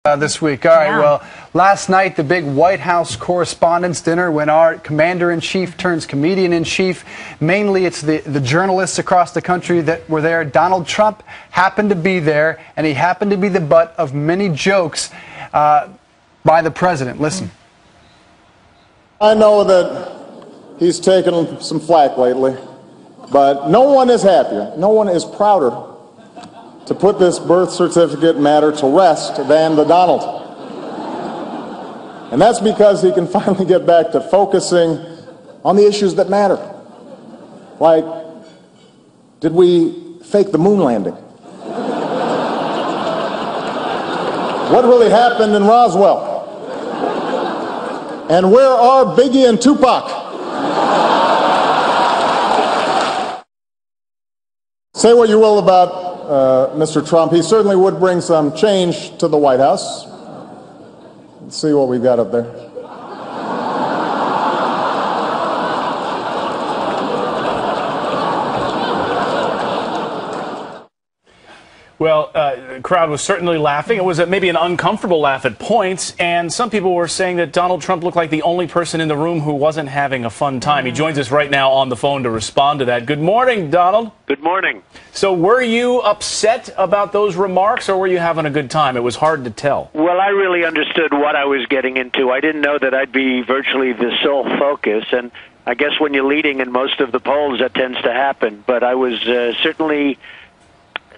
This week. All right, well, last night, the big White House Correspondents' Dinner, when our commander-in-chief turns comedian-in-chief. Mainly, it's the journalists across the country that were there. Donald Trump happened to be there, and he happened to be the butt of many jokes by the president. Listen. I know that he's taken some flack lately, but no one is happier, no one is prouder to put this birth certificate matter to rest than the Donald. And that's because he can finally get back to focusing on the issues that matter. Like, did we fake the moon landing? What really happened in Roswell? And where are Biggie and Tupac? Say what you will about Mr. Trump, he certainly would bring some change to the White House. Let's see what we've got up there. Well, the crowd was certainly laughing. It was maybe an uncomfortable laugh at points, and some people were saying that Donald Trump looked like the only person in the room who wasn't having a fun time. He joins us right now on the phone to respond to that. Good morning, Donald. Good morning. So were you upset about those remarks, or were you having a good time? It was hard to tell. Well, I really understood what I was getting into. I didn't know that I'd be virtually the sole focus, and I guess when you're leading in most of the polls, that tends to happen. But I was certainly,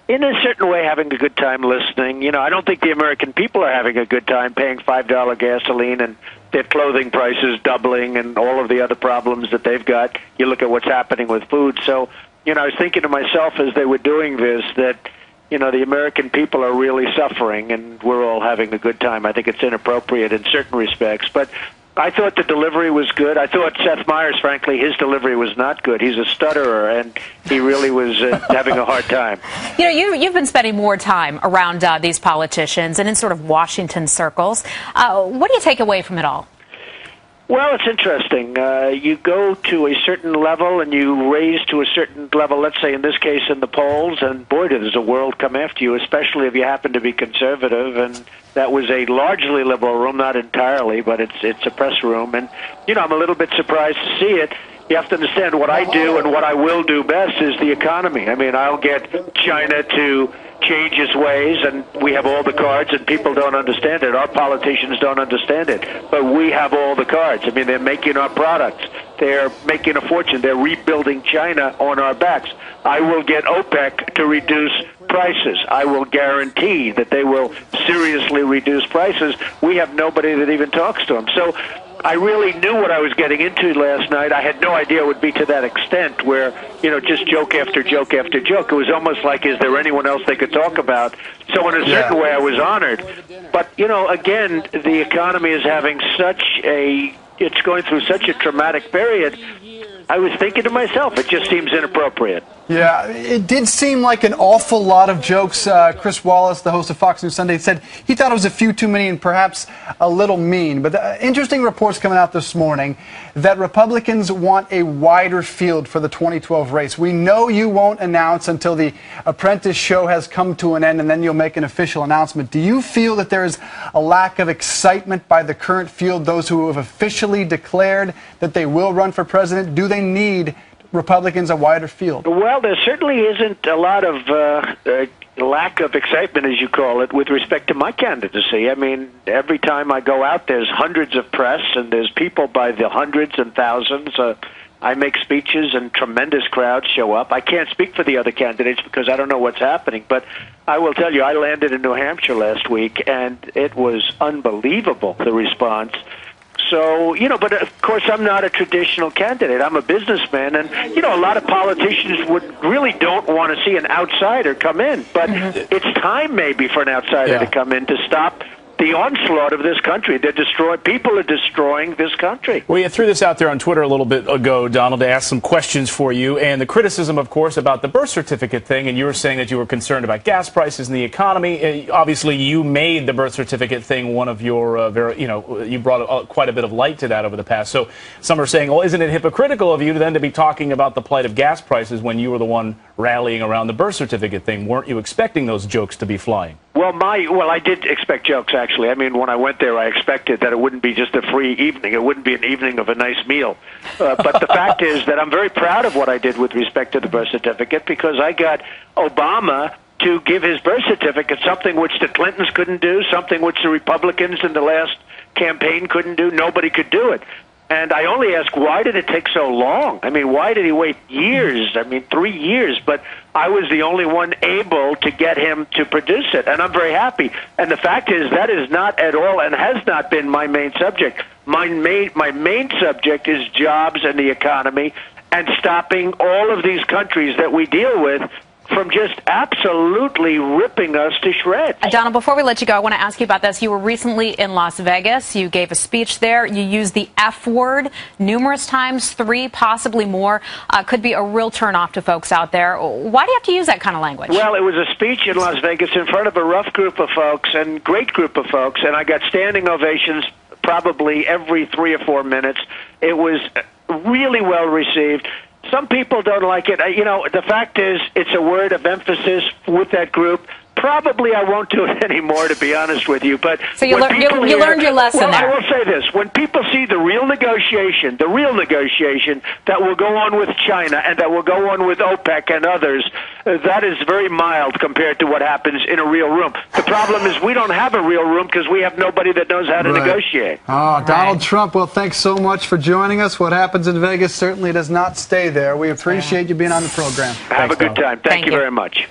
in a certain way, having a good time listening. You know, I don't think the American people are having a good time paying $5 gasoline and their clothing prices doubling and all of the other problems that they've got. You look at what's happening with food. So, you know, I was thinking to myself as they were doing this that, you know, the American people are really suffering and we're all having a good time. I think it's inappropriate in certain respects. But I thought the delivery was good. I thought Seth Meyers, frankly, his delivery was not good. He's a stutterer, and he really was having a hard time. You know, you've been spending more time around these politicians and in sort of Washington circles. What do you take away from it all? Well, it's interesting. You go to a certain level and you raise to a certain level, let's say in this case in the polls, and boy, does a world come after you, especially if you happen to be conservative. And that was a largely liberal room, not entirely, but it's a press room. And, you know, I'm a little bit surprised to see it. You have to understand what I do and what I will do best is the economy. I mean, I'll get China to change its ways, and we have all the cards, and people don't understand it. Our politicians don't understand it, but we have all the cards. I mean, they're making our products. They're making a fortune. They're rebuilding China on our backs. I will get OPEC to reduce prices. I will guarantee that they will seriously reduce prices. We have nobody that even talks to them. So I really knew what I was getting into last night. I had no idea it would be to that extent where, you know, just joke after joke after joke. It was almost like, is there anyone else they could talk about? So in a certain way, I was honored. But, you know, again, the economy is having it's going through such a traumatic period. I was thinking to myself, it just seems inappropriate. Yeah, it did seem like an awful lot of jokes. Chris Wallace, the host of Fox News Sunday, said he thought it was a few too many and perhaps a little mean. But interesting reports coming out this morning that Republicans want a wider field for the 2012 race. We know you won't announce until the Apprentice show has come to an end, and then you'll make an official announcement. Do you feel that there is a lack of excitement by the current field, those who have officially declared that they will run for president? Do they need Republicans a wider field? Well, there certainly isn't a lot of lack of excitement, as you call it, with respect to my candidacy. I mean, every time I go out, there's hundreds of press, and there's people by the hundreds and thousands. I make speeches, and tremendous crowds show up. I can't speak for the other candidates because I don't know what's happening, but I will tell you, I landed in New Hampshire last week, and it was unbelievable, the response. So, you know, but of course I'm not a traditional candidate. I'm a businessman, and, you know, a lot of politicians really don't want to see an outsider come in. But it's time maybe for an outsider to come in to stop the onslaught of this country. People are destroying this country. Well, you threw this out there on Twitter a little bit ago, Donald, to ask some questions for you, and the criticism, of course, about the birth certificate thing, and you were saying that you were concerned about gas prices and the economy. Obviously, you made the birth certificate thing one of your, you brought quite a bit of light to that over the past. So some are saying, well, isn't it hypocritical of you then to be talking about the plight of gas prices when you were the one rallying around the birth certificate thing? Weren't you expecting those jokes to be flying? Well, I did expect jokes, actually. actually. I mean, when I went there, I expected that it wouldn't be just a free evening. It wouldn't be an evening of a nice meal. But the fact is that I'm very proud of what I did with respect to the birth certificate, because I got Obama to give his birth certificate, something which the Clintons couldn't do, something which the Republicans in the last campaign couldn't do. Nobody could do it. And I only ask, why did it take so long? I mean, why did he wait years? I mean, 3 years. But I was the only one able to get him to produce it, and I'm very happy. And the fact is, that is not at all and has not been my main subject. My main subject is jobs and the economy and stopping all of these countries that we deal with from just absolutely ripping us to shreds. Donald, before we let you go, I want to ask you about this. You were recently in Las Vegas. You gave a speech there. You used the F word numerous times, 3, possibly more. Could be a real turnoff to folks out there. Why do you have to use that kind of language? Well, it was a speech in Las Vegas in front of a rough group of folks and great group of folks, and I got standing ovations probably every 3 or 4 minutes. It was really well received. Some people don't like it. You know, the fact is, it's a word of emphasis with that group. Probably I won't do it anymore, to be honest with you. But so you learned your lesson well, there. I will say this. When people see the real negotiation that will go on with China and that will go on with OPEC and others, that is very mild compared to what happens in a real room. The problem is we don't have a real room because we have nobody that knows how to negotiate. Oh, Donald Trump, well, thanks so much for joining us. What happens in Vegas certainly does not stay there. We appreciate you being on the program. Have a good time. Thank you very much.